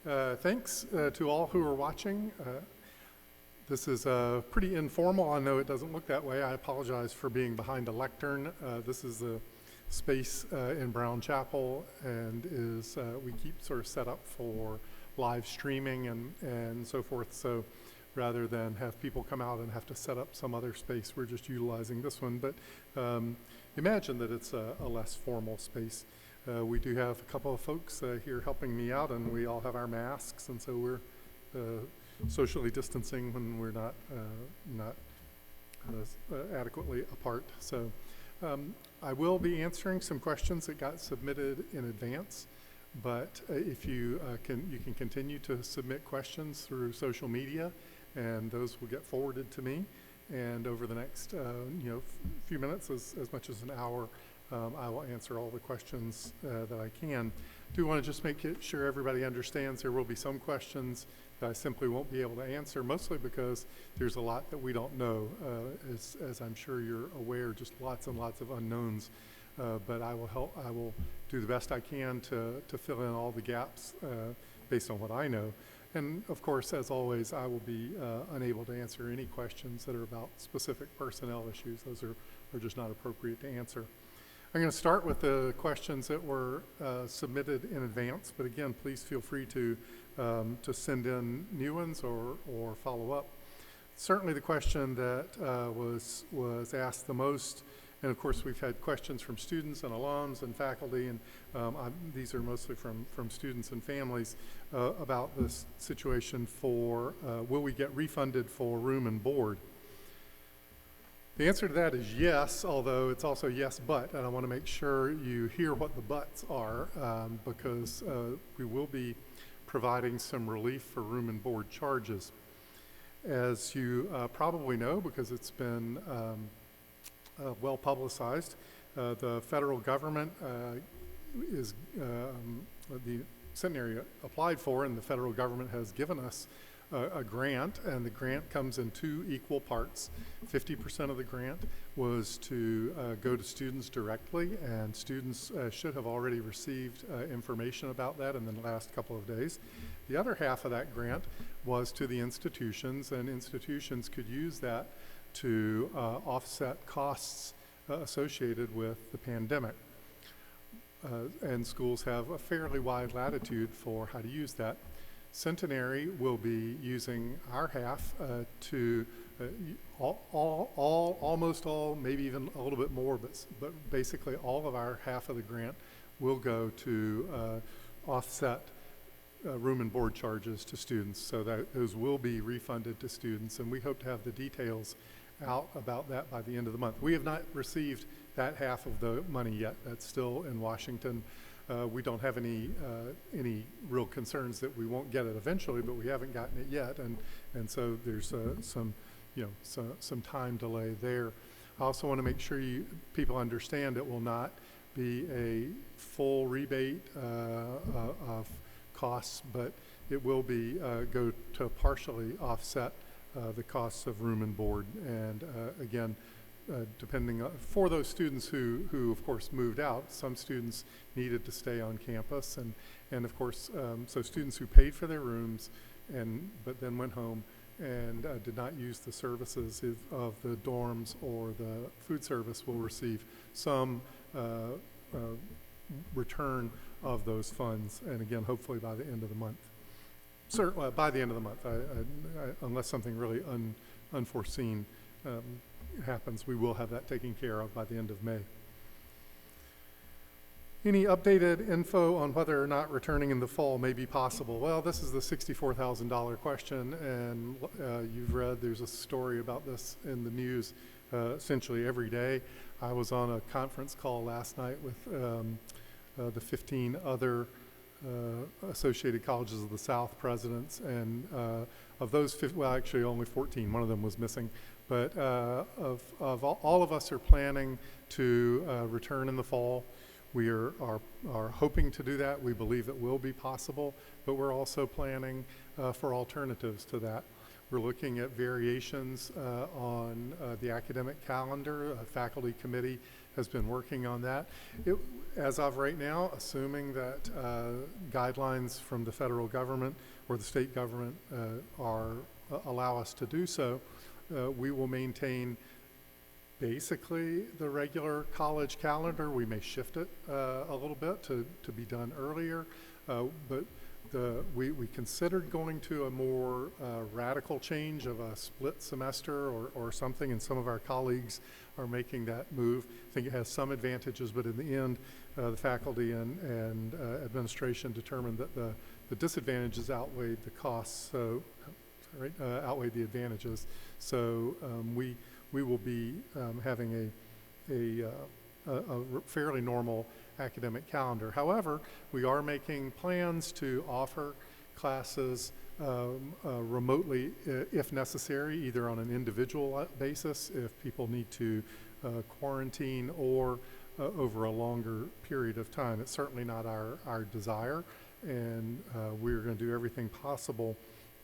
Thanks to all who are watching. This is pretty informal. I know it doesn't look that way. I apologize for being behind a lectern. This is the space in Brown Chapel, and we keep sort of set up for live streaming and so forth. So rather than have people come out and have to set up some other space, we're just utilizing this one. But imagine that it's a less formal space. We do have a couple of folks here helping me out, and we all have our masks, and so we're socially distancing when we're not adequately apart. So I will be answering some questions that got submitted in advance, but if you can continue to submit questions through social media, and those will get forwarded to me. And over the next few minutes, as much as an hour, I will answer all the questions that I can. Do want to just make sure everybody understands there will be some questions that I simply won't be able to answer, mostly because there's a lot that we don't know, as I'm sure you're aware, just lots and lots of unknowns. But I will do the best I can to fill in all the gaps based on what I know. And of course, as always, I will be unable to answer any questions that are about specific personnel issues. Those are just not appropriate to answer. I'm going to start with the questions that were submitted in advance, but again, please feel free to send in new ones or follow up. Certainly the question that was asked the most, and of course we've had questions from students and alums and faculty, and these are mostly from students and families, about this situation for will we get refunded for room and board? The answer to that is yes, although it's also yes, but, and I want to make sure you hear what the buts are, because we will be providing some relief for room and board charges. As you probably know, because it's been well publicized, the federal government the Centenary applied for, and the federal government has given us a grant, and the grant comes in two equal parts. 50% of the grant was to go to students directly, and students should have already received information about that in the last couple of days. The other half of that grant was to the institutions, and institutions could use that to offset costs associated with the pandemic. And schools have a fairly wide latitude for how to use that. Centenary will be using our half to almost all, maybe even a little bit more, but basically all of our half of the grant will go to offset room and board charges to students, so that those will be refunded to students, and we hope to have the details out about that by the end of the month. We have not received that half of the money yet. That's still in Washington. We don't have any real concerns that we won't get it eventually, but we haven't gotten it yet, and so there's some time delay there. I also want to make sure people understand it will not be a full rebate of costs, but it will be go to partially offset the costs of room and board, and again, depending on, for those students who of course moved out, some students needed to stay on campus, and of course, so students who paid for their rooms but then went home and did not use the services of the dorms or the food service will receive some return of those funds, and again, hopefully by the end of the month. Certainly by the end of the month, unless something really unforeseen happens, we will have that taken care of by the end of May. Any updated info on whether or not returning in the fall may be possible? Well, this is the $64,000 question, and you've read there's a story about this in the news essentially every day. I was on a conference call last night with the 15 other Associated Colleges of the South presidents, and of those, well, actually only 14, one of them was missing, but of all of us are planning to return in the fall. We are hoping to do that. We believe it will be possible, but we're also planning for alternatives to that. We're looking at variations on the academic calendar. A faculty committee has been working on that. As of right now, assuming that guidelines from the federal government or the state government allow us to do so, we will maintain basically the regular college calendar. We may shift it a little bit to be done earlier, but we considered going to a more radical change of a split semester or something, and some of our colleagues are making that move. I think it has some advantages, but in the end, the faculty and administration determined that the disadvantages outweighed the costs, so outweighed the advantages. So we will be having a fairly normal academic calendar. However, we are making plans to offer classes remotely if necessary, either on an individual basis if people need to quarantine, or over a longer period of time. It's certainly not our desire, and we're going to do everything possible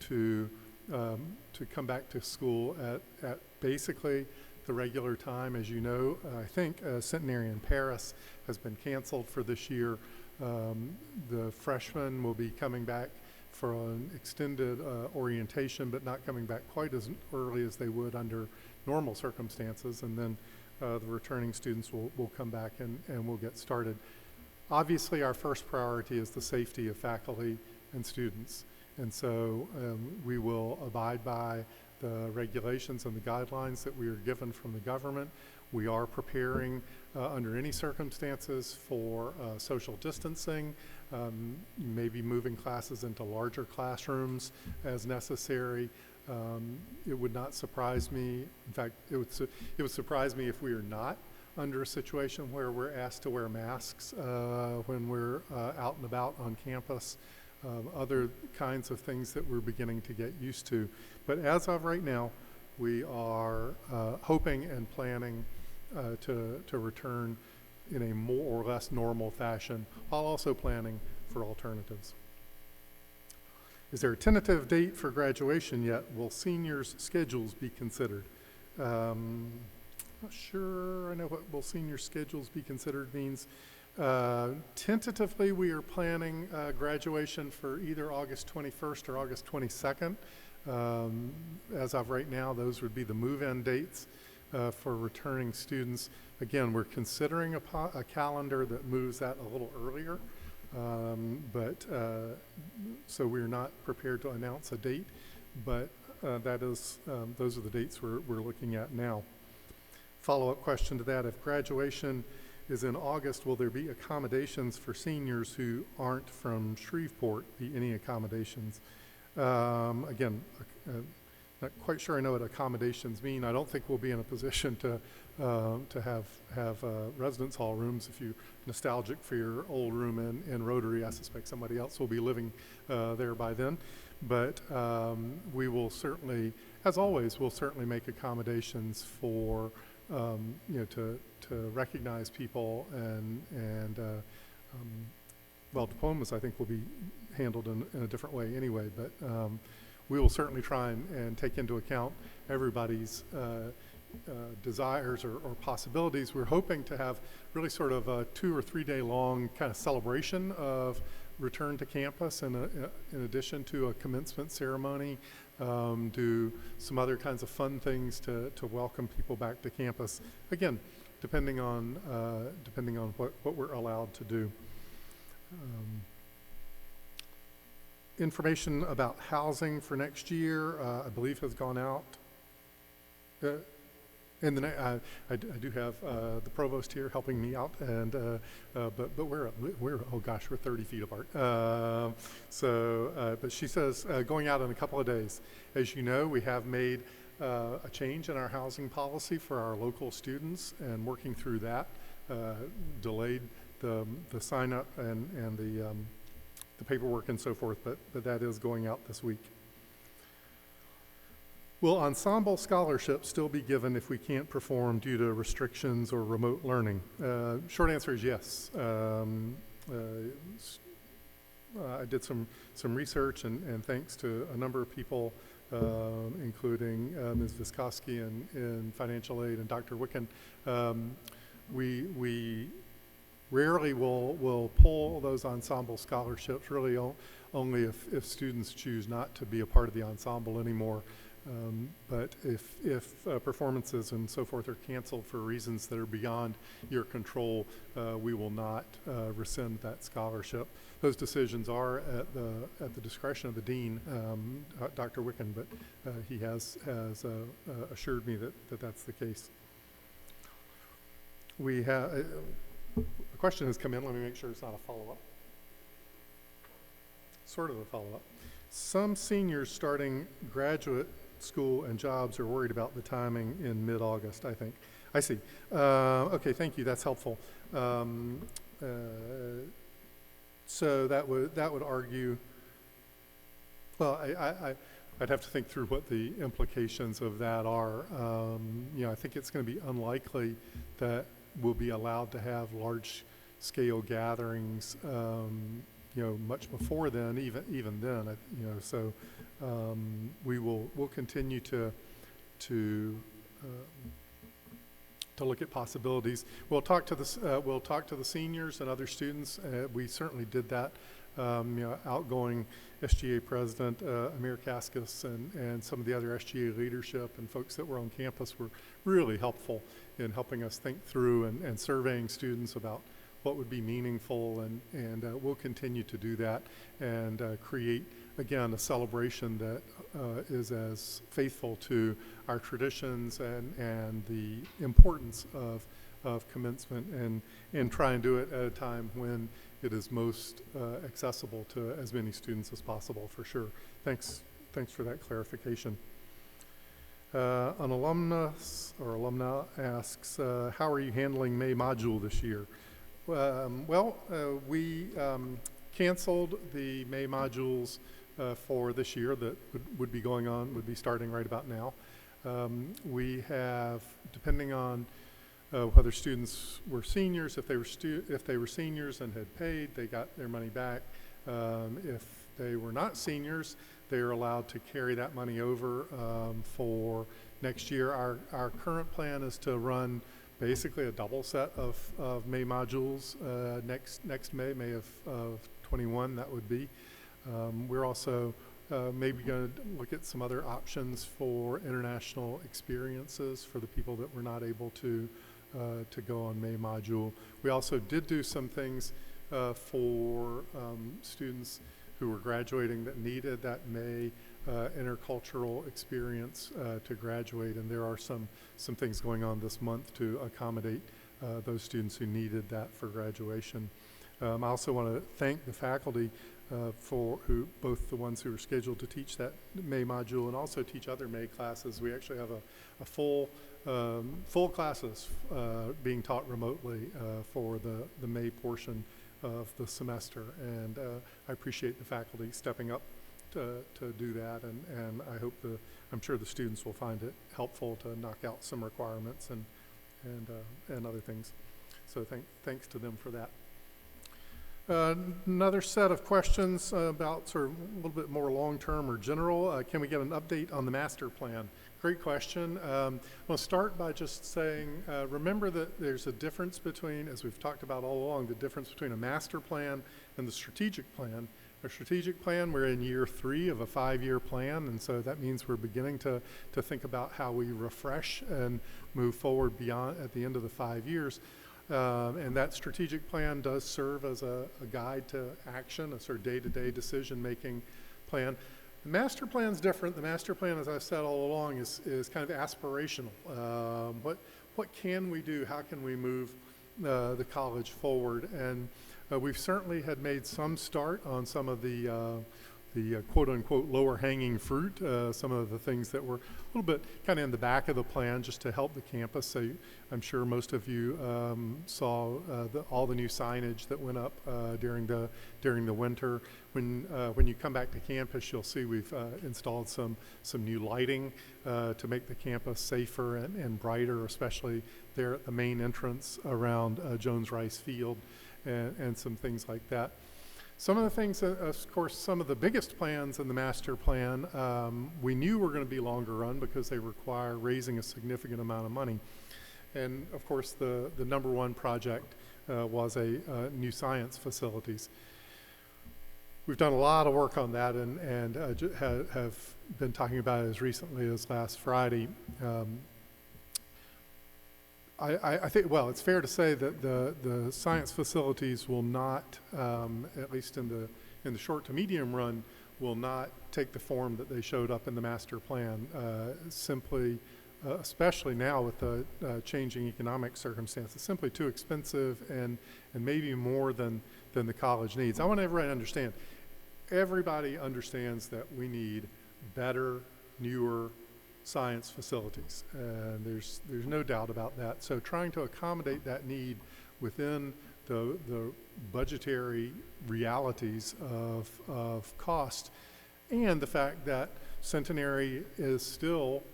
to come back to school at basically the regular time. As you know, I think Centenary in Paris has been canceled for this year. The freshmen will be coming back for an extended orientation, but not coming back quite as early as they would under normal circumstances. And then the returning students will come back and we'll get started. Obviously, our first priority is the safety of faculty and students. And so we will abide by the regulations and the guidelines that we are given from the government. We are preparing under any circumstances for social distancing, maybe moving classes into larger classrooms as necessary. It would not surprise me. In fact, it would surprise me if we are not under a situation where we're asked to wear masks when we're out and about on campus. Other kinds of things that we're beginning to get used to. But as of right now, we are hoping and planning to return in a more or less normal fashion, while also planning for alternatives. Is there a tentative date for graduation yet? Will seniors' schedules be considered? Not sure I know what will senior schedules be considered means. Tentatively, we are planning graduation for either August 21st or August 22nd. As of right now, those would be the move-in dates for returning students. Again, we're considering a calendar that moves that a little earlier, so we're not prepared to announce a date, but those are the dates we're looking at now. Follow-up question to that: if graduation is in August, will there be accommodations for seniors who aren't from Shreveport? Be any accommodations? Again, not quite sure I know what accommodations mean. I don't think we'll be in a position to have residence hall rooms. If you're nostalgic for your old room in Rotary, I suspect somebody else will be living there by then. But we will certainly, as always, we'll certainly make accommodations for to recognize people, and well, diplomas I think will be handled in a different way anyway, but we will certainly try and take into account everybody's desires or possibilities. We're hoping to have really sort of a 2 or 3 day long kind of celebration of return to campus, in addition to a commencement ceremony, do some other kinds of fun things to welcome people back to campus. Again, depending on what we're allowed to do. Information about housing for next year, I believe, has gone out. And then I do have the provost here helping me out, and but we're oh gosh, we're 30 feet apart. But she says going out in a couple of days. As you know, we have made a change in our housing policy for our local students, and working through that delayed the sign up and the paperwork and so forth. But that is going out this week. Will Ensemble scholarships still be given if we can't perform due to restrictions or remote learning? Short answer is yes. I did some research, and thanks to a number of people including Ms. Viskowski in financial aid and Dr. Wicken. We rarely will pull those ensemble scholarships, really only if students choose not to be a part of the ensemble anymore. But if performances and so forth are canceled for reasons that are beyond your control, we will not rescind that scholarship. Those decisions are at the discretion of the dean, Dr. Wicken, but he has assured me that that's the case. We have a question has come in. Let me make sure it's not a follow-up. Sort of a follow-up. Some seniors starting graduate school and jobs are worried about the timing in mid-August, I think. I see. Okay, thank you. That's helpful. So that would argue, well, I'd have to think through what the implications of that are. I think it's going to be unlikely that we'll be allowed to have large-scale gatherings, much before then, even then, so we'll continue to look at possibilities. We'll talk to the seniors and other students. We certainly did that. Outgoing SGA president Amir Kaskis and some of the other SGA leadership and folks that were on campus were really helpful in helping us think through and surveying students about what would be meaningful, and we'll continue to do that and create, again, a celebration that is as faithful to our traditions and the importance of commencement, and try and do it at a time when it is most accessible to as many students as possible, for sure. Thanks for that clarification. An alumnus or alumna asks, how are you handling May module this year? We canceled the May modules for this year that would be starting right about now. We have, depending on whether students were seniors, if they were seniors and had paid, they got their money back. If they were not seniors, they are allowed to carry that money over for next year. Our current plan is to run basically a double set of May modules next May of 21, that would be. We're also maybe going to look at some other options for international experiences for the people that were not able to go on May module. We also did do some things for students who were graduating that needed that May intercultural experience to graduate, and there are some things going on this month to accommodate those students who needed that for graduation. I also want to thank the faculty both the ones who are scheduled to teach that May module and also teach other May classes. We actually have a full classes being taught remotely for the May portion of the semester, and I appreciate the faculty stepping up to do that, and I'm sure the students will find it helpful to knock out some requirements and other things. So thanks to them for that. Another set of questions about sort of a little bit more long-term or general. Can we get an update on the master plan? Great question. I'll start by just saying, remember that there's a difference between, as we've talked about all along, the difference between a master plan and the strategic plan. Our strategic plan, we're in year 3 of a 5-year plan, and so that means we're beginning to think about how we refresh and move forward beyond at the end of the 5 years. And that strategic plan does serve as a guide to action, a sort of day-to-day decision-making plan. The master plan is different. The master plan, as I've said all along, is kind of aspirational. What can we do? How can we move the college forward? And we've certainly had made some start on some of the quote-unquote lower-hanging fruit, some of the things that were a little bit kind of in the back of the plan just to help the campus. So I'm sure most of you saw all the new signage that went up during the winter. When you come back to campus, you'll see we've installed some new lighting to make the campus safer and brighter, especially there at the main entrance around Jones Rice Field and some things like that. Some of the things, of course, some of the biggest plans in the master plan, we knew were going to be longer run because they require raising a significant amount of money. And of course, the number one project was a new science facilities. We've done a lot of work on that and have been talking about it as recently as last Friday. I think, well, it's fair to say that the science facilities will not, at least in the short to medium run, will not take the form that they showed up in the master plan. Simply, especially now with the changing economic circumstances, simply too expensive and maybe more than the college needs. I want everybody to understand. Everybody understands that we need better, newer science facilities, and there's no doubt about that. So trying to accommodate that need within the budgetary realities of cost, and the fact that Centenary is still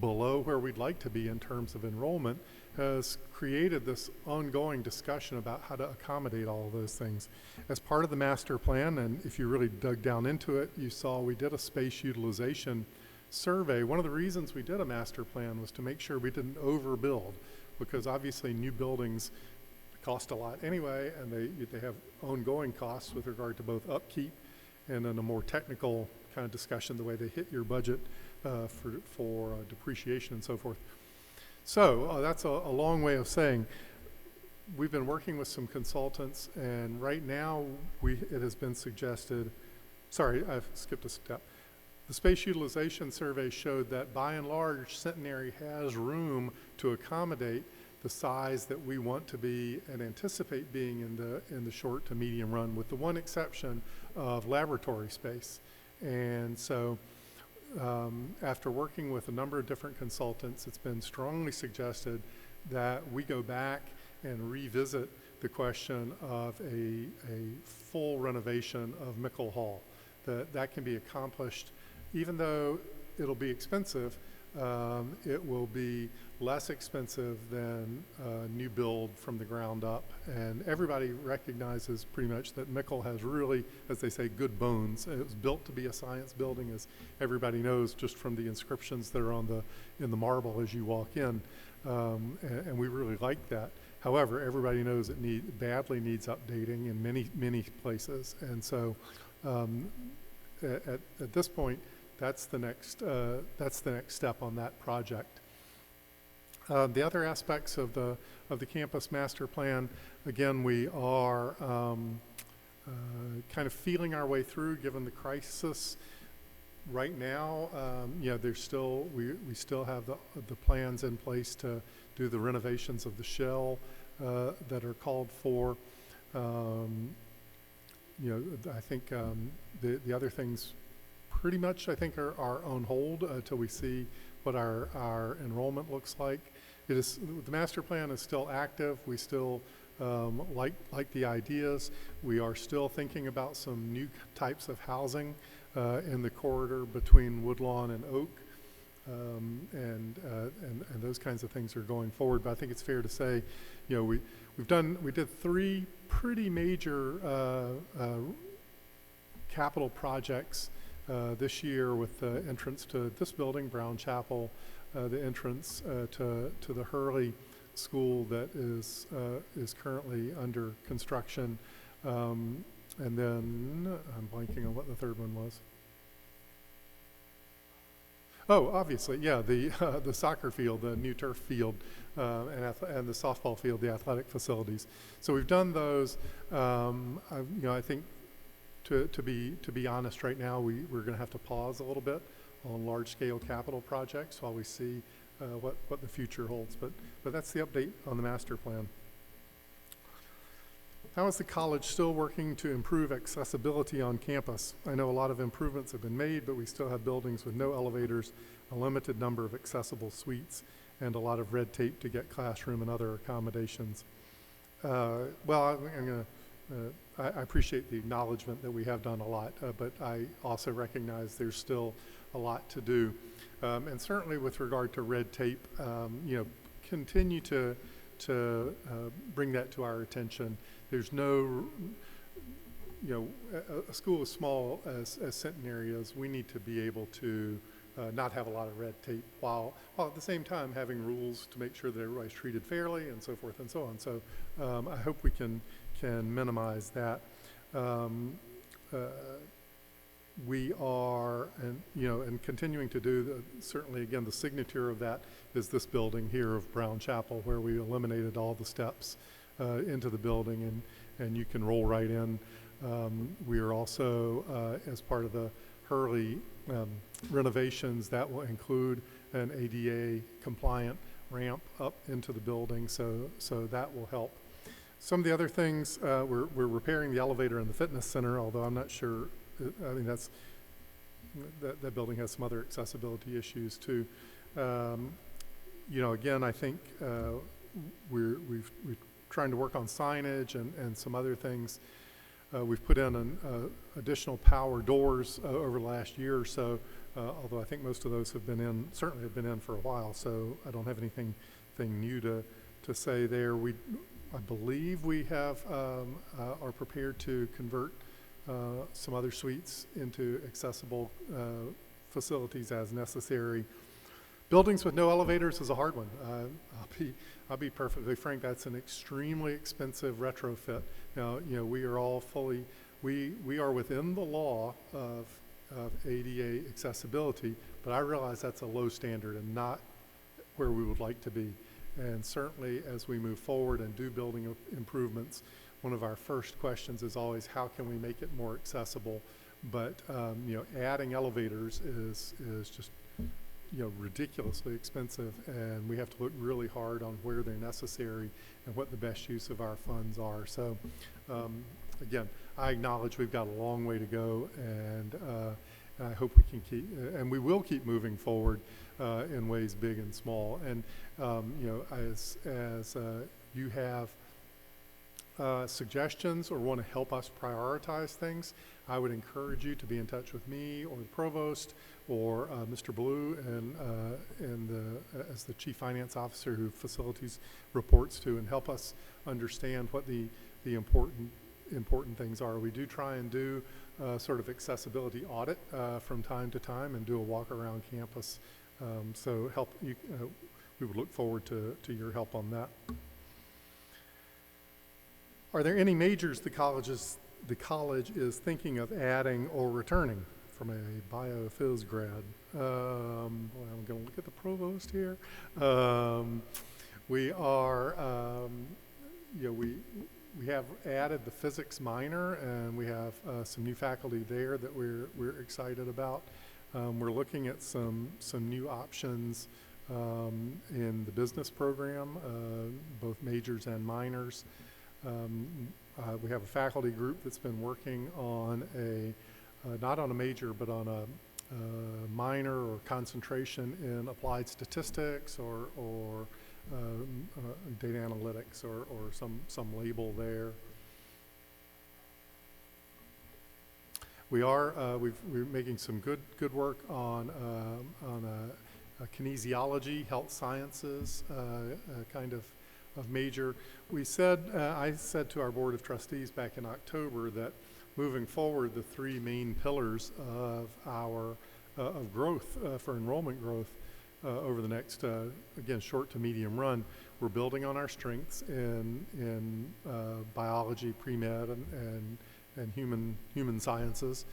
below where we'd like to be in terms of enrollment, has created this ongoing discussion about how to accommodate all of those things. As part of the master plan, and if you really dug down into it, you saw we did a space utilization survey. One of the reasons we did a master plan was to make sure we didn't overbuild, because obviously new buildings cost a lot anyway, and they have ongoing costs with regard to both upkeep and in a more technical kind of discussion, the way they hit your budget for depreciation and so forth. So that's a long way of saying we've been working with some consultants, and right now it has been suggested, sorry, I've skipped a step. The space utilization survey showed that by and large, Centenary has room to accommodate the size that we want to be and anticipate being in the short to medium run, with the one exception of laboratory space. And so after working with a number of different consultants, it's been strongly suggested that we go back and revisit the question of a full renovation of Mickle Hall. That can be accomplished, even though it'll be expensive. It will be less expensive than a new build from the ground up. And everybody recognizes pretty much that Mickle has really, as they say, good bones. It was built to be a science building, as everybody knows just from the inscriptions that are in the marble as you walk in. And we really like that. However, everybody knows it badly needs updating in many places. And so at this point, that's the next step on that project. The other aspects of the campus master plan, again, we are kind of feeling our way through, given the crisis right now. There's still we still have the plans in place to do the renovations of the shell that are called for. I think the other things pretty much, I think, are on hold until we see what our enrollment looks like. The master plan is still active. We still like the ideas. We are still thinking about some new types of housing in the corridor between Woodlawn and Oak, and those kinds of things are going forward. But I think it's fair to say, we did 3 pretty major capital projects this year, with the entrance to this building, Brown Chapel, the entrance to the Hurley School that is currently under construction, and then I'm blanking on what the third one was. Oh, obviously, yeah, the soccer field, the new turf field, and the softball field, the athletic facilities. So we've done those. I think to be honest, right now we're going to have to pause a little bit on large-scale capital projects while we see what the future holds. But that's the update on the master plan. How is the college still working to improve accessibility on campus? I know a lot of improvements have been made, but we still have buildings with no elevators, a limited number of accessible suites, and a lot of red tape to get classroom and other accommodations. I appreciate the acknowledgement that we have done a lot, but I also recognize there's still a lot to do. And certainly with regard to red tape, continue to bring that to our attention. There's no a school as small as Centenary is, we need to be able to not have a lot of red tape while at the same time having rules to make sure that everybody's treated fairly and so forth and so on. So I hope we can minimize that. We are, and continuing to do, certainly again, the signature of that is this building here of Brown Chapel, where we eliminated all the steps into the building, and you can roll right in. We are also, as part of the Hurley renovations, that will include an ADA compliant ramp up into the building, so that will help. Some of the other things, we're repairing the elevator in the fitness center, although I'm not sure. I mean, that building has some other accessibility issues too. Again, I think we're trying to work on signage and some other things. We've put in an additional power doors over the last year or so, although I think most of those certainly have been in for a while, so I don't have anything new to say there. I believe we are prepared to convert some other suites into accessible facilities as necessary. Buildings with no elevators is a hard one. I'll be perfectly frank. That's an extremely expensive retrofit. Now, we are all we are within the law of ADA accessibility, but I realize that's a low standard and not where we would like to be. And certainly, as we move forward and do building improvements, one of our first questions is always, how can we make it more accessible? But adding elevators is just ridiculously expensive, and we have to look really hard on where they're necessary and what the best use of our funds are. So again, I acknowledge we've got a long way to go, and I hope we can and we will keep moving forward in ways big and small. And as you have suggestions or want to help us prioritize things, I would encourage you to be in touch with me or the provost or Mr. Blue as the chief finance officer who facilities reports to, and help us understand what the important things are. We do try and do sort of accessibility audit from time to time and do a walk around campus. So we would look forward to your help on that. Are there any majors the college is thinking of adding or returning? From a biophys grad. Well, I'm going to look at the provost here. We are, we have added the physics minor, and we have some new faculty there that we're excited about. We're looking at some new options in the business program, both majors and minors. We have a faculty group that's been working on not on a major, but on a minor or concentration in applied statistics or data analytics or some label there. We're making some good work on kinesiology, health sciences, kind of major. I said to our board of trustees back in October that moving forward, the three main pillars of our of growth for enrollment growth over the next again short to medium run, we're building on our strengths in biology, pre-med, and human sciences,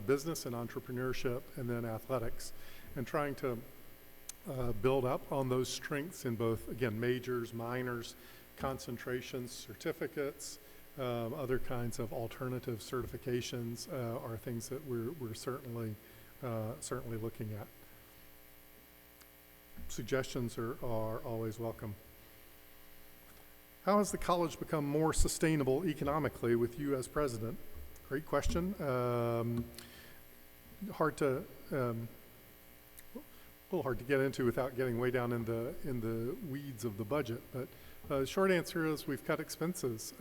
business and entrepreneurship, and then athletics, and trying to build up on those strengths in both, again, majors, minors, concentrations, certificates, other kinds of alternative certifications are things that we're certainly looking at. Suggestions are always welcome. How has the college become more sustainable economically with you as president? Great question. A little hard to get into without getting way down in the weeds of the budget, but the short answer is we've cut expenses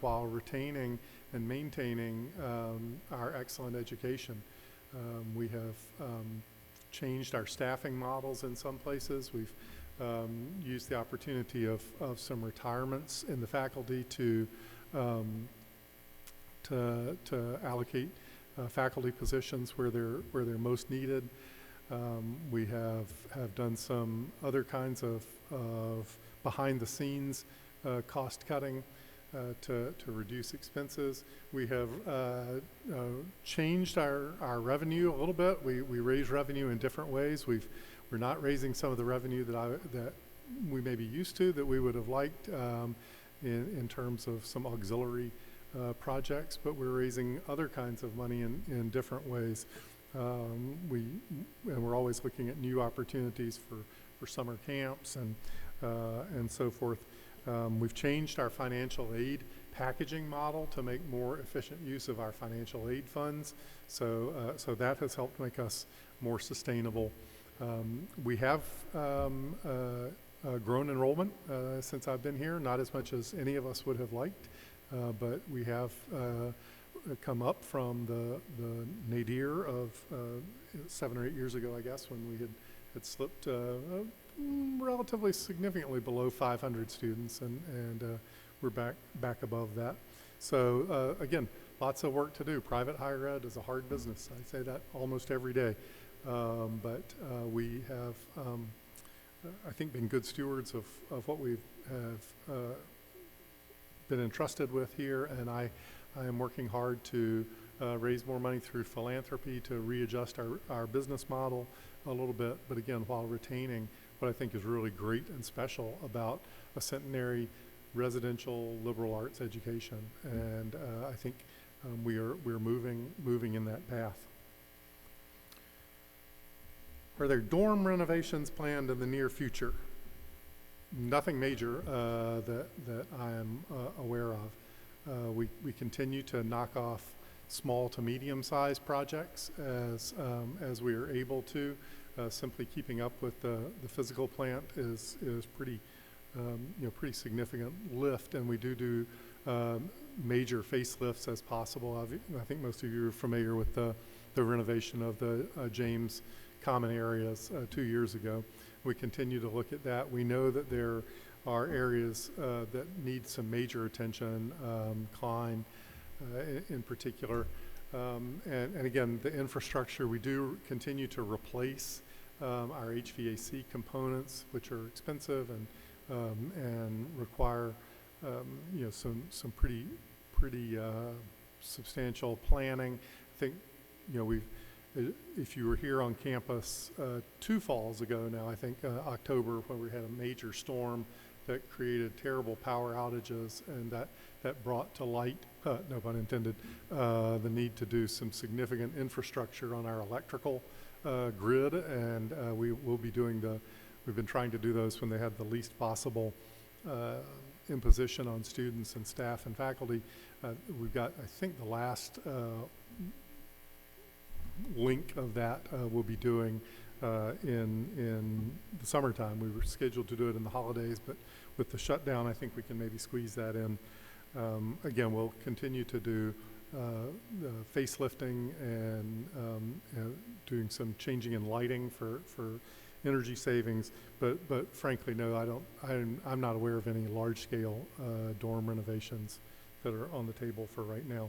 while retaining and maintaining our excellent education. We have changed our staffing models in some places. We've used the opportunity of some retirements in the faculty to to allocate faculty positions where they're most needed. We have done some other kinds of behind the scenes cost cutting to reduce expenses. We have changed our revenue a little bit. We raise revenue in different ways. We're not raising some of the revenue that we may be used to, that we would have liked in terms of some auxiliary projects, but we're raising other kinds of money in different ways. And we're always looking at new opportunities for summer camps and so forth. We've changed our financial aid packaging model to make more efficient use of our financial aid funds. So that has helped make us more sustainable. We have grown enrollment since I've been here, not as much as any of us would have liked, but we have come up from the nadir of 7 or 8 years ago, I guess, when we had slipped relatively significantly below 500 students, and we're back above that. So again, lots of work to do. Private higher ed is a hard business. I say that almost every day, but we have, I think, been good stewards of what we have been entrusted with here, and I am working hard to raise more money through philanthropy to readjust our business model a little bit, but again, while retaining what I think is really great and special about a Centenary residential liberal arts education. And I think we're moving in that path. Are there dorm renovations planned in the near future? Nothing major that I am aware of. We continue to knock off small to medium-sized projects as we are able to. Simply keeping up with the physical plant is pretty pretty significant lift, and we do major facelifts as possible. I think most of you are familiar with the renovation of the James common areas 2 years ago. We continue to look at that. We know that there are areas that need some major attention, Klein in particular. And again, the infrastructure, we do continue to replace our HVAC components, which are expensive and require some pretty substantial planning. I think if you were here on campus 2 falls ago now, I think October, when we had a major storm that created terrible power outages, and that brought to light, no pun intended, the need to do some significant infrastructure on our electrical grid, and we'll be doing we've been trying to do those when they had the least possible imposition on students and staff and faculty. We've got, I think, the last link of that we'll be doing in the summertime. We were scheduled to do it in the holidays, but with the shutdown, I think we can maybe squeeze that in. Again, we'll continue to do facelifting and doing some changing in lighting for energy savings, but frankly, no, I'm not aware of any large-scale dorm renovations that are on the table for right now.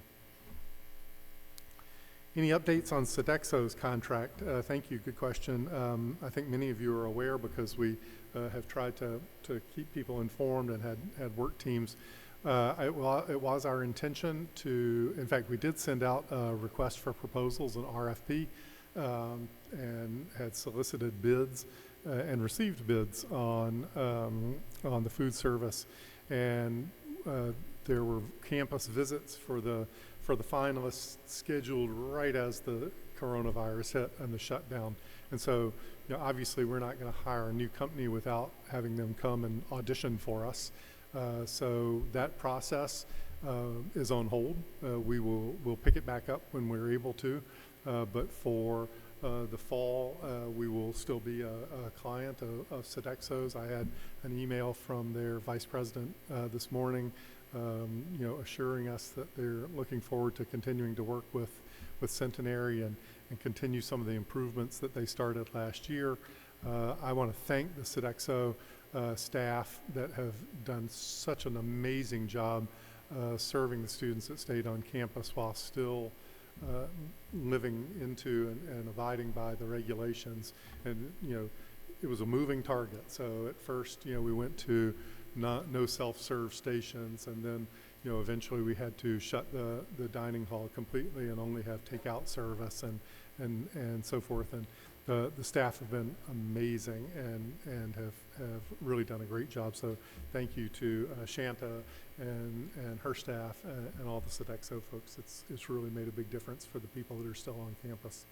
Any updates on Sodexo's contract? Thank you, good question. I think many of you are aware because we have tried to keep people informed and had work teams. It was our intention to, in fact, we did send out a request for proposals, an RFP, and had solicited bids and received bids on the food service. And there were campus visits for the finalists scheduled right as the coronavirus hit and the shutdown. And so, obviously we're not going to hire a new company without having them come and audition for us. So that process is on hold. We'll pick it back up when we're able to, but for the fall, we will still be a client of Sodexo's. I had an email from their vice president this morning, assuring us that they're looking forward to continuing to work with Centenary and continue some of the improvements that they started last year. I want to thank the Sodexo staff that have done such an amazing job serving the students that stayed on campus while still living into and abiding by the regulations. And, it was a moving target. So at first, we went to no self-serve stations, and then, eventually we had to shut the dining hall completely and only have takeout service and so forth. And the staff have been amazing and have really done a great job. So thank you to Shanta and her staff and all the Sodexo folks. It's really made a big difference for the people that are still on campus.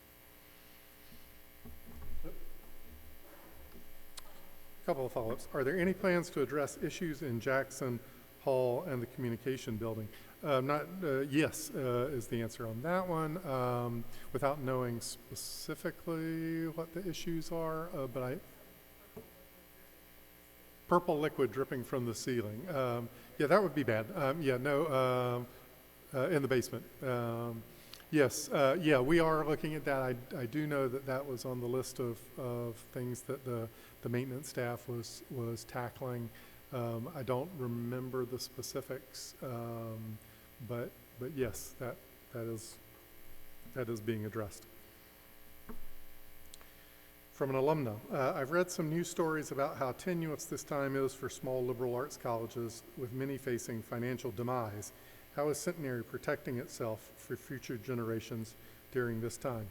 A couple of follow-ups. Are there any plans to address issues in Jackson Hall and the communication building? Yes, is the answer on that one, without knowing specifically what the issues are, but purple liquid dripping from the ceiling. Yeah, that would be bad. In the basement. Yes, yeah, we are looking at that. I do know that was on the list of things that the maintenance staff was tackling. I don't remember the specifics, but yes, that is being addressed. From an alumna, I've read some news stories about how tenuous this time is for small liberal arts colleges, with many facing financial demise. How is Centenary protecting itself for future generations during this time?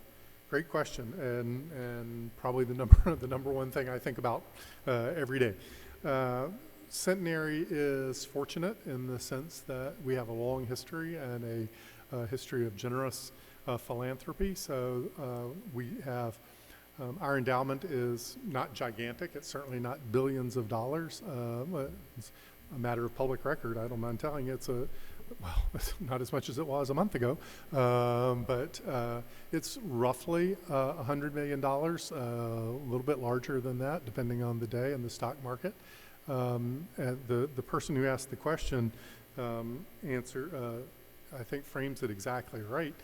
Great question, and probably the number one thing I think about every day. Centenary is fortunate in the sense that we have a long history and a history of generous philanthropy. So we have our endowment is not gigantic. It's certainly not billions of dollars. It's a matter of public record. I don't mind telling you, it's not as much as it was a month ago, but it's roughly $100 million, a little bit larger than that, depending on the day and the stock market. And the person who asked the question I think frames it exactly right.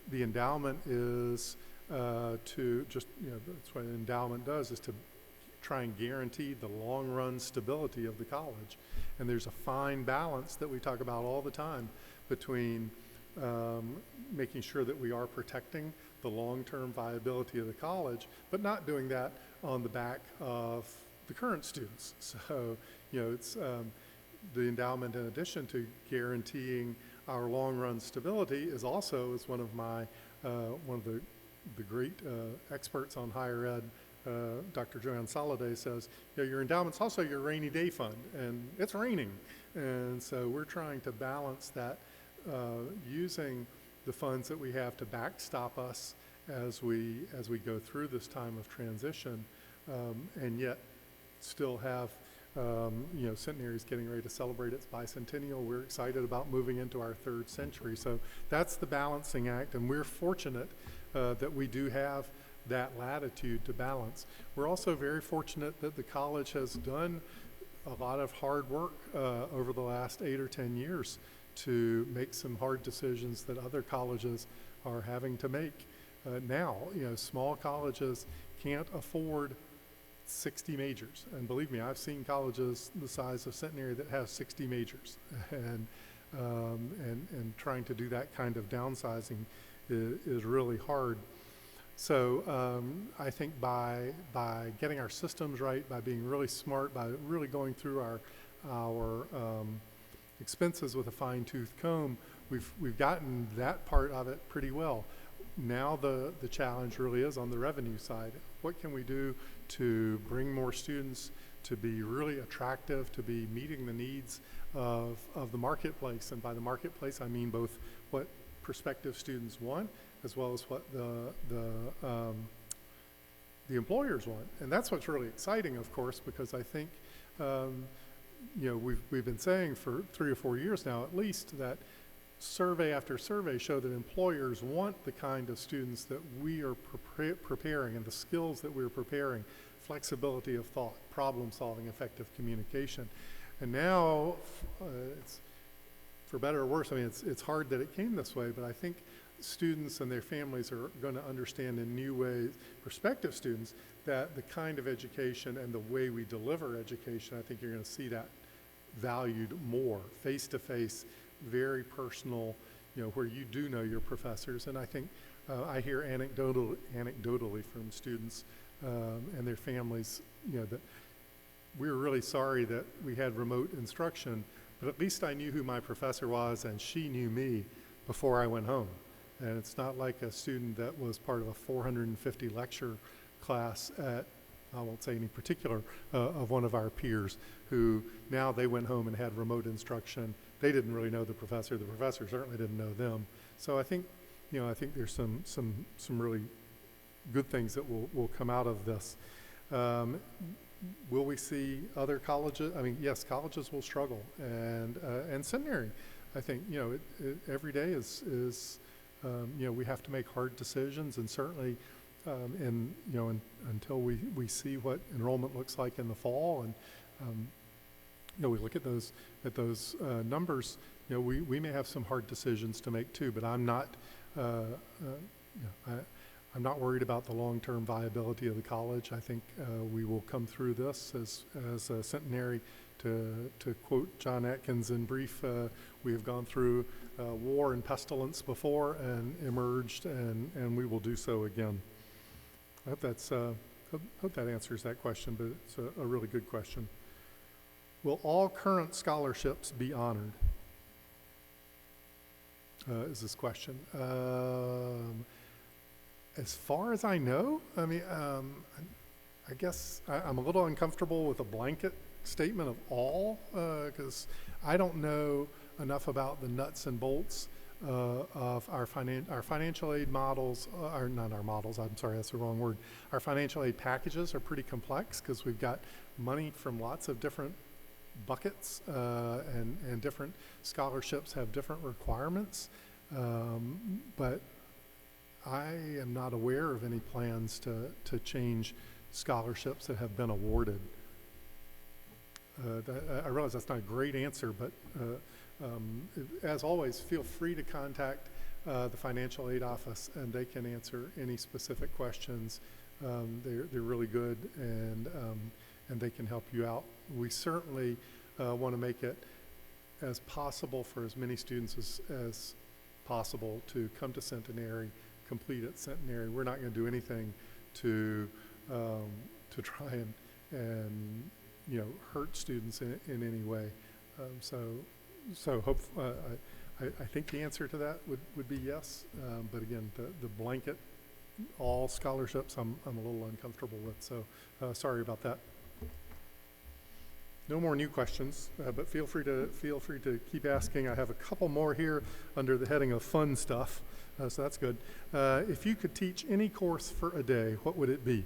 The endowment is to just, that's what an endowment does, is to try and guarantee the long-run stability of the college. And there's a fine balance that we talk about all the time between making sure that we are protecting the long-term viability of the college, but not doing that on the back of the current students. So, it's the endowment, in addition to guaranteeing our long-run stability, is also, as one of the great experts on higher ed, Dr. Joanne Soliday says, your endowment's also your rainy day fund, and it's raining. And so we're trying to balance that using the funds that we have to backstop us as we go through this time of transition, and yet still have, Centenary's getting ready to celebrate its bicentennial. We're excited about moving into our third century. So that's the balancing act, and we're fortunate that we do have that latitude to balance. We're also very fortunate that the college has done a lot of hard work over the last 8 or 10 years to make some hard decisions that other colleges are having to make now. Small colleges can't afford 60 majors, and believe me, I've seen colleges the size of Centenary that have 60 majors, and trying to do that kind of downsizing is really hard. So I think by getting our systems right, by being really smart, by really going through our expenses with a fine-tooth comb, we've gotten that part of it pretty well. Now the challenge really is on the revenue side. What can we do to bring more students, to be really attractive, to be meeting the needs of the marketplace? And by the marketplace, I mean both what prospective students want as well as what the employers want. And that's what's really exciting, of course, because I think we've been saying for 3 or 4 years now at least that survey after survey show that employers want the kind of students that we are preparing, and the skills that we're preparing: flexibility of thought, problem solving, effective communication. And now it's, for better or worse, I mean, it's hard that it came this way, but I think students and their families are going to understand in new ways, prospective students, that the kind of education and the way we deliver education, I think you're going to see that valued more. Face-to-face very personal, where you do know your professors. And I think I hear anecdotally from students and their families, that we were really sorry that we had remote instruction, but at least I knew who my professor was and she knew me before I went home. And it's not like a student that was part of a 450 lecture class at, I won't say any particular, of one of our peers who now they went home and had remote instruction. They didn't really know the professor certainly didn't know them. So I think, I think there's some really good things that will come out of this. Will we see other colleges? I mean, yes, colleges will struggle, and Centenary, I think, every day is we have to make hard decisions, and certainly, until we see what enrollment looks like in the fall, and we look at those numbers, we may have some hard decisions to make too. But I'm not, I'm not worried about the long-term viability of the college. I think we will come through this as a Centenary. To quote John Atkins in brief, we have gone through war and pestilence before and emerged, and we will do so again. I hope that answers that question, but it's a really good question. Will all current scholarships be honored? Is this question. As far as I know, I mean, I guess I'm a little uncomfortable with a blanket statement of all, because I don't know enough about the nuts and bolts of our financial aid models, not our models, I'm sorry, that's the wrong word. Our financial aid packages are pretty complex because we've got money from lots of different buckets, and different scholarships have different requirements, but I am not aware of any plans to change scholarships that have been awarded. I realize that's not a great answer, but as always, feel free to contact the financial aid office, and they can answer any specific questions. They're really good, and they can help you out. We certainly want to make it as possible for as many students as possible to come to Centenary, complete at Centenary. We're not going to do anything to try and hurt students in any way. So hope, I think the answer to that would be yes. But again, the blanket, all scholarships, I'm a little uncomfortable with. So sorry about that. No more new questions, but feel free to keep asking. I have a couple more here under the heading of fun stuff, so that's good. If you could teach any course for a day, what would it be?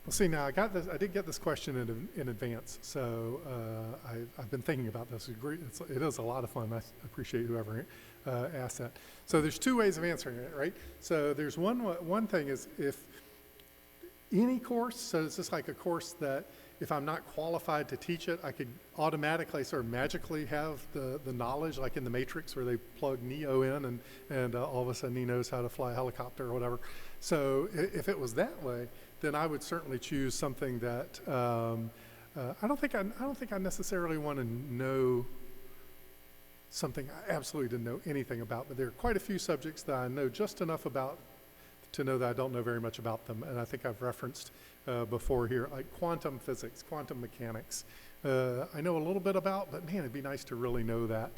Well, see, now I did get this question in advance, so I've been thinking about this. It is a lot of fun. I appreciate whoever asked that. So there's two ways of answering it, right? So there's one thing is if any course, so it's just like a course that if I'm not qualified to teach it, I could automatically sort of magically have the knowledge, like in the Matrix where they plug Neo in and all of a sudden he knows how to fly a helicopter or whatever. So if it was that way, then I would certainly choose something that I don't think I necessarily want to know something I absolutely didn't know anything about, but there are quite a few subjects that I know just enough about to know that I don't know very much about them, and I think I've referenced before here, like quantum physics, quantum mechanics. I know a little bit about, but man, it'd be nice to really know that.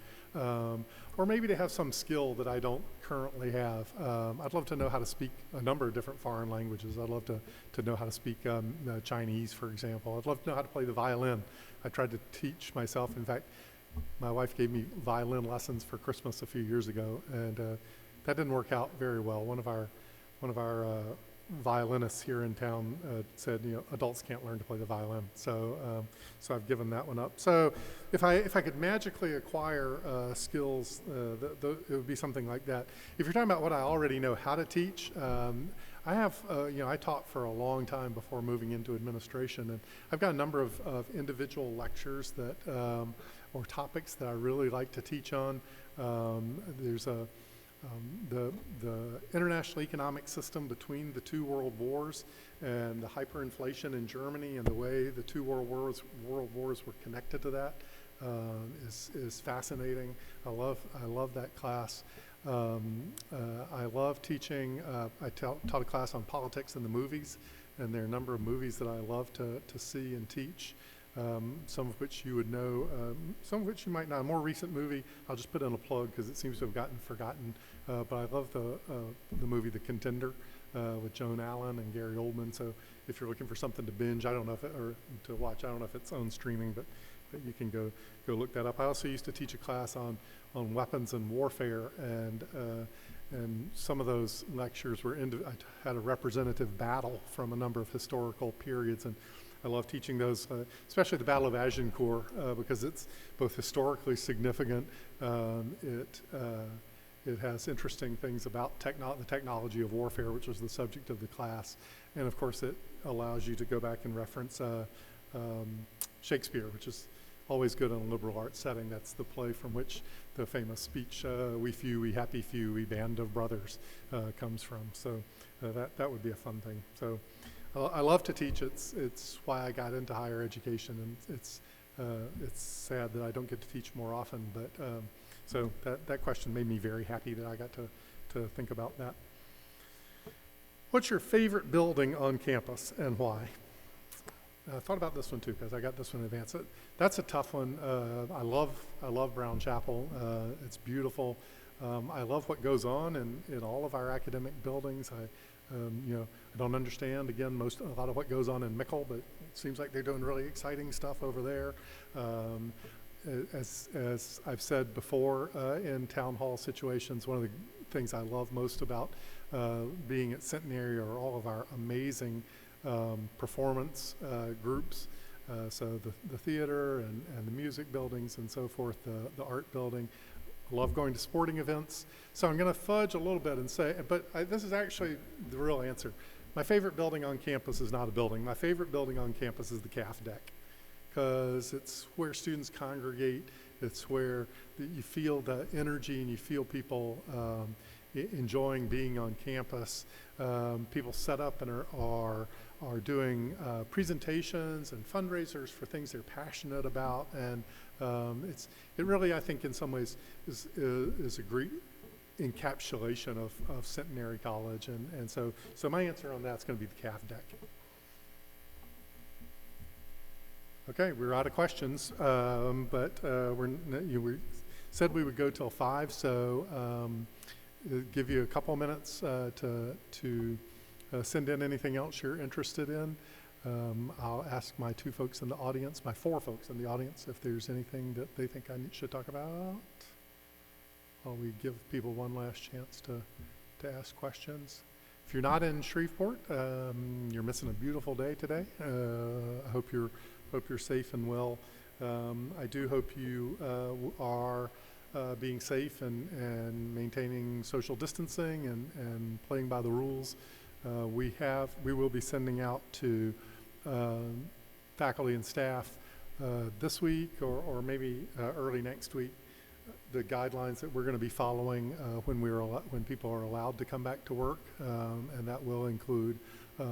Or maybe to have some skill that I don't currently have. I'd love to know how to speak a number of different foreign languages. I'd love to know how to speak Chinese, for example. I'd love to know how to play the violin. I tried to teach myself. In fact, my wife gave me violin lessons for Christmas a few years ago, and that didn't work out very well. One of our violinists here in town said, adults can't learn to play the violin. So I've given that one up. So if I could magically acquire skills, it would be something like that. If you're talking about what I already know how to teach, I taught for a long time before moving into administration, and I've got a number of individual lectures that or topics that I really like to teach on. There's the international economic system between the two world wars and the hyperinflation in Germany and the way the two world wars were connected to that. is fascinating. I love that class. I love teaching. I taught a class on politics in the movies, and there are a number of movies that I love to see and teach. Some of which you would know, some of which you might not. A more recent movie, I'll just put in a plug because it seems to have gotten forgotten, but I love the movie The Contender with Joan Allen and Gary Oldman. So if you're looking for something to binge, I don't know if it, or to watch, I don't know if it's on streaming, but you can go look that up. I also used to teach a class on weapons and warfare, and some of those lectures were I had a representative battle from a number of historical periods, and I love teaching those, especially the Battle of Agincourt, because it's both historically significant. It has interesting things about the technology of warfare, which was the subject of the class, and of course it allows you to go back and reference Shakespeare, which is always good in a liberal arts setting. That's the play from which the famous speech, "We few, we happy few, we band of brothers," comes from. So that would be a fun thing. So I love to teach. It's why I got into higher education, and it's sad that I don't get to teach more often. But so that question made me very happy that I got to think about that. What's your favorite building on campus and why? I thought about this one too because I got this one in advance. That's a tough one. I love Brown Chapel. It's beautiful. I love what goes on in all of our academic buildings. I don't understand, again, a lot of what goes on in Mickle, but it seems like they're doing really exciting stuff over there. As I've said before, in town hall situations, one of the things I love most about being at Centenary are all of our amazing performance groups. So the theater and the music buildings and so forth, the art building. I love going to sporting events. So I'm going to fudge a little bit and say, but this is actually the real answer. My favorite building on campus is not a building. My favorite building on campus is the CAF deck, because it's where students congregate. It's where you feel the energy and you feel people enjoying being on campus. People set up and are doing presentations and fundraisers for things they're passionate about, and it really, I think, in some ways is a great encapsulation of Centenary College, and so my answer on that's going to be the CAF deck. Okay, we're out of questions, but we said we would go till 5, so give you a couple minutes to send in anything else you're interested in. I'll ask my 4 folks in the audience, if there's anything that they think I should talk about. While we give people one last chance to ask questions. If you're not in Shreveport, you're missing a beautiful day today. I hope you're safe and well. I do hope you are being safe and maintaining social distancing and playing by the rules. We will be sending out to faculty and staff this week or maybe early next week the guidelines that we're going to be following when people are allowed to come back to work, and that will include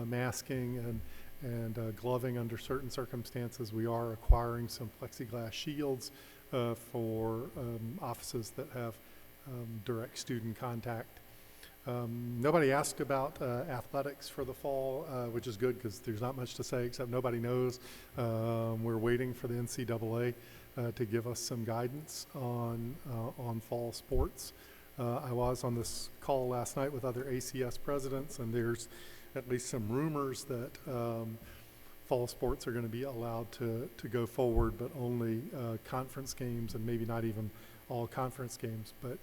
masking and gloving under certain circumstances. We are acquiring some plexiglass shields for offices that have direct student contact. Nobody asked about athletics for the fall, which is good because there's not much to say except nobody knows. We're waiting for the NCAA to give us some guidance on fall sports. I was on this call last night with other ACS presidents, and there's at least some rumors that fall sports are going to be allowed to go forward, but only conference games and maybe not even all conference games, but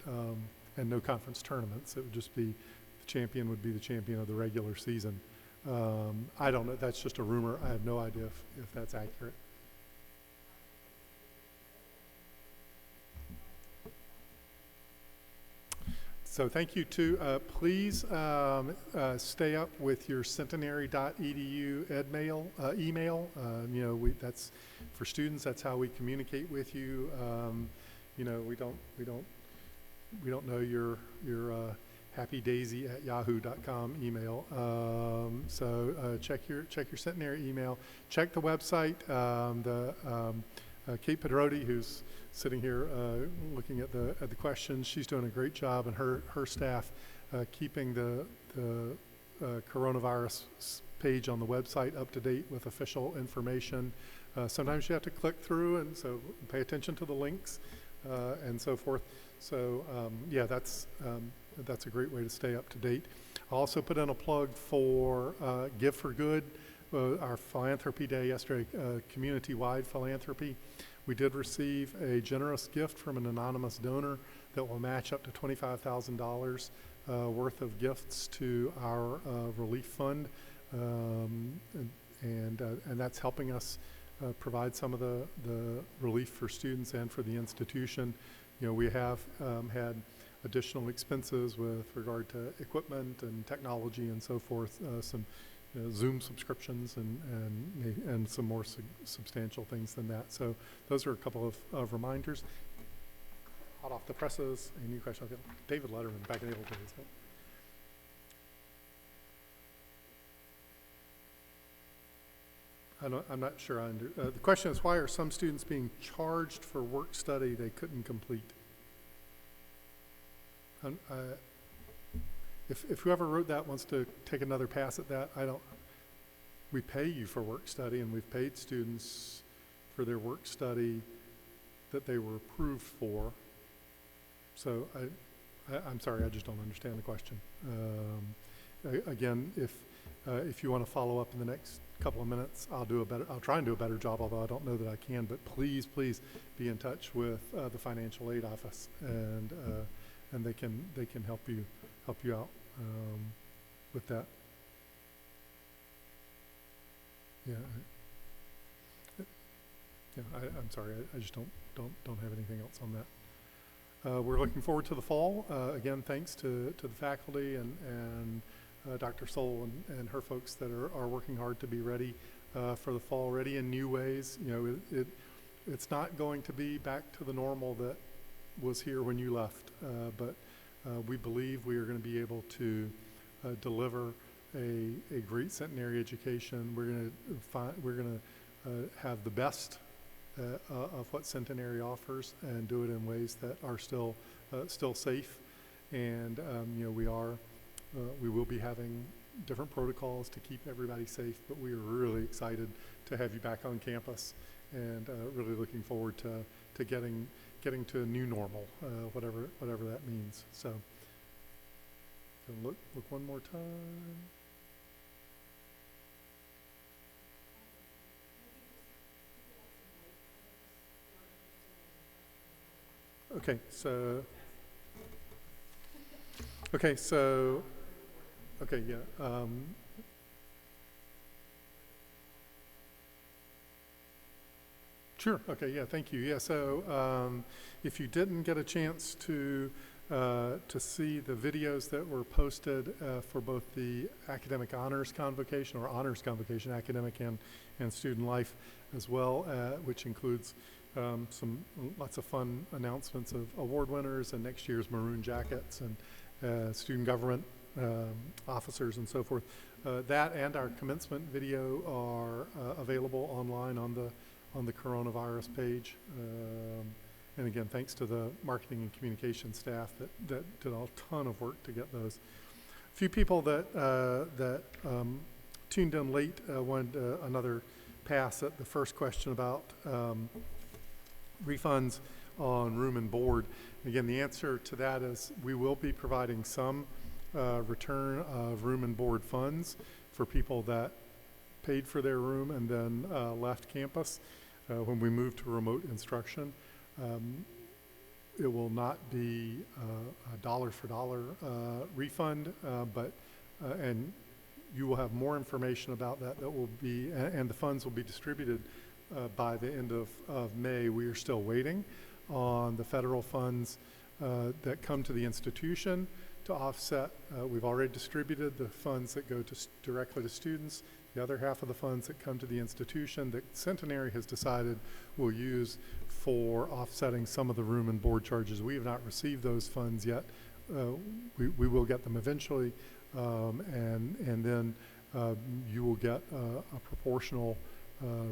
and no conference tournaments. It would just be the champion would be the champion of the regular season. I don't know. That's just a rumor. I have no idea if that's accurate. So thank you too. Please stay up with your centenary.edu email. That's for students. That's how we communicate with you. We don't know your happydaisy@yahoo.com email. So check your Centenary email. Check the website. Kate Pedrotti, who's sitting here looking at the questions, she's doing a great job, and her staff keeping the coronavirus page on the website up to date with official information. Sometimes you have to click through, and so pay attention to the links and so forth. So yeah, that's a great way to stay up to date. I'll also put in a plug for Give for Good, our philanthropy day yesterday, community-wide philanthropy. We did receive a generous gift from an anonymous donor that will match up to $25,000 worth of gifts to our relief fund, and that's helping us provide some of the relief for students and for the institution. You know, we have had additional expenses with regard to equipment and technology and so forth, some Zoom subscriptions and some more substantial things than that. So those are a couple of reminders. Hot off the presses, any question? Okay. David Letterman, back in able days. I'm not sure. The question is, why are some students being charged for work study they couldn't complete? If whoever wrote that wants to take another pass at that, we pay you for work study, and we've paid students for their work study that they were approved for. So I'm sorry, I just don't understand the question. Again, if you want to follow up in the next couple of minutes, I'll try and do a better job, although I don't know that I can, but please be in touch with the financial aid office, and they can help you out with that. Yeah. Yeah, I'm sorry, I just don't have anything else on that. We're looking forward to the fall. Again, thanks to the faculty and Dr. Soul and her folks that are working hard to be ready for the fall, ready in new ways. You know, it's not going to be back to the normal that was here when you left, but we believe we are going to be able to deliver a great Centenary education. We're going to have the best of what Centenary offers, and do it in ways that are still safe. And you know, we will be having different protocols to keep everybody safe, but we are really excited to have you back on campus, and really looking forward to getting to a new normal, whatever that means. So look one more time. Okay, so yeah. Sure. Okay. Yeah. Thank you. Yeah. So if you didn't get a chance to see the videos that were posted for both the academic honors convocation, or honors convocation, academic and student life as well, which includes lots of fun announcements of award winners and next year's maroon jackets and student government officers and so forth. That and our commencement video are available online on the coronavirus page. And again, thanks to the marketing and communication staff that did a ton of work to get those. A few people that tuned in late wanted another pass at the first question about refunds on room and board. Again, the answer to that is we will be providing some return of room and board funds for people that paid for their room and then left campus when we move to remote instruction. It will not be a dollar for dollar refund, but and you will have more information about that will be, and the funds will be distributed by the end of May. We are still waiting on the federal funds that come to the institution to offset. We've already distributed the funds that go directly to students. The other half of the funds that come to the institution that Centenary has decided will use for offsetting some of the room and board charges. We have not received those funds yet. We will get them eventually, and then you will get a proportional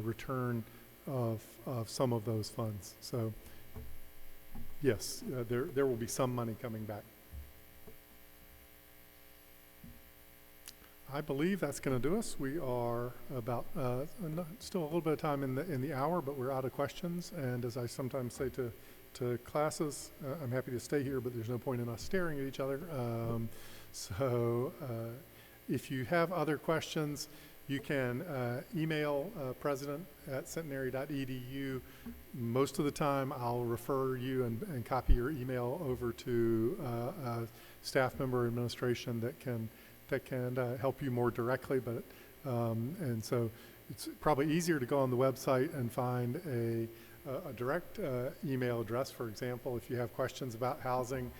return of some of those funds. So yes, there will be some money coming back. I believe that's going to do us. We are about still a little bit of time in the hour, but we're out of questions. And as I sometimes say to classes, I'm happy to stay here, but there's no point in us staring at each other. So if you have other questions, you can email president@centenary.edu. Most of the time, I'll refer you and copy your email over to a staff member or administration that can help you more directly. But and so it's probably easier to go on the website and find a direct email address. For example, if you have questions about housing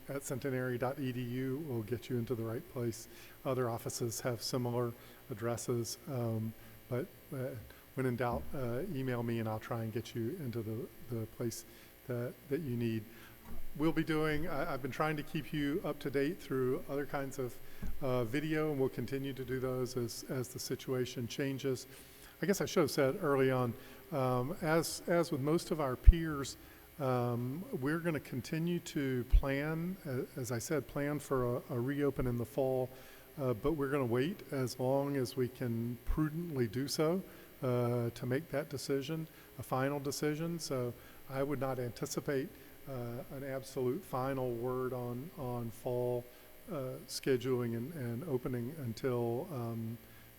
at centenary.edu will get you into the right place. Other offices have similar addresses, but when in doubt, email me and I'll try and get you into the place that you need. We'll be doing, I've been trying to keep you up to date through other kinds of video, and we'll continue to do those as the situation changes. I guess I should have said early on, as with most of our peers, we're going to continue to plan, as I said, plan for a reopen in the fall, but we're going to wait as long as we can prudently do so to make that decision, a final decision. So I would not anticipate an absolute final word on fall scheduling and opening until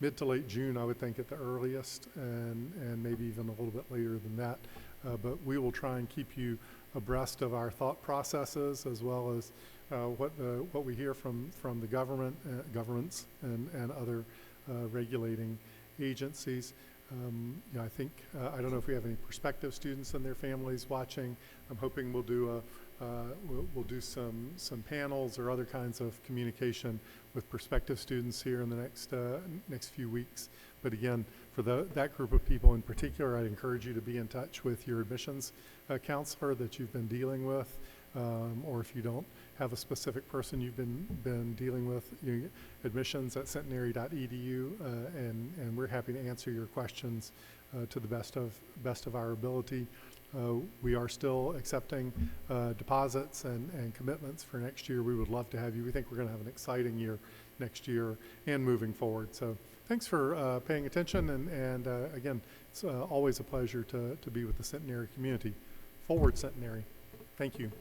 mid to late June, I would think, at the earliest, and maybe even a little bit later than that. But we will try and keep you abreast of our thought processes, as well as what we hear from the governments and other regulating agencies. I think I don't know if we have any prospective students and their families watching. I'm hoping we'll do we'll do some panels or other kinds of communication with prospective students here in the next few weeks. But again, for that group of people in particular, I'd encourage you to be in touch with your admissions counselor that you've been dealing with, or if you don't have a specific person you've been dealing with, admissions at centenary.edu, and we're happy to answer your questions to the best of our ability. We are still accepting deposits and commitments for next year. We would love to have you. We think we're going to have an exciting year next year and moving forward. So thanks for paying attention, and again, it's always a pleasure to be with the Centenary community. Forward, Centenary. Thank you.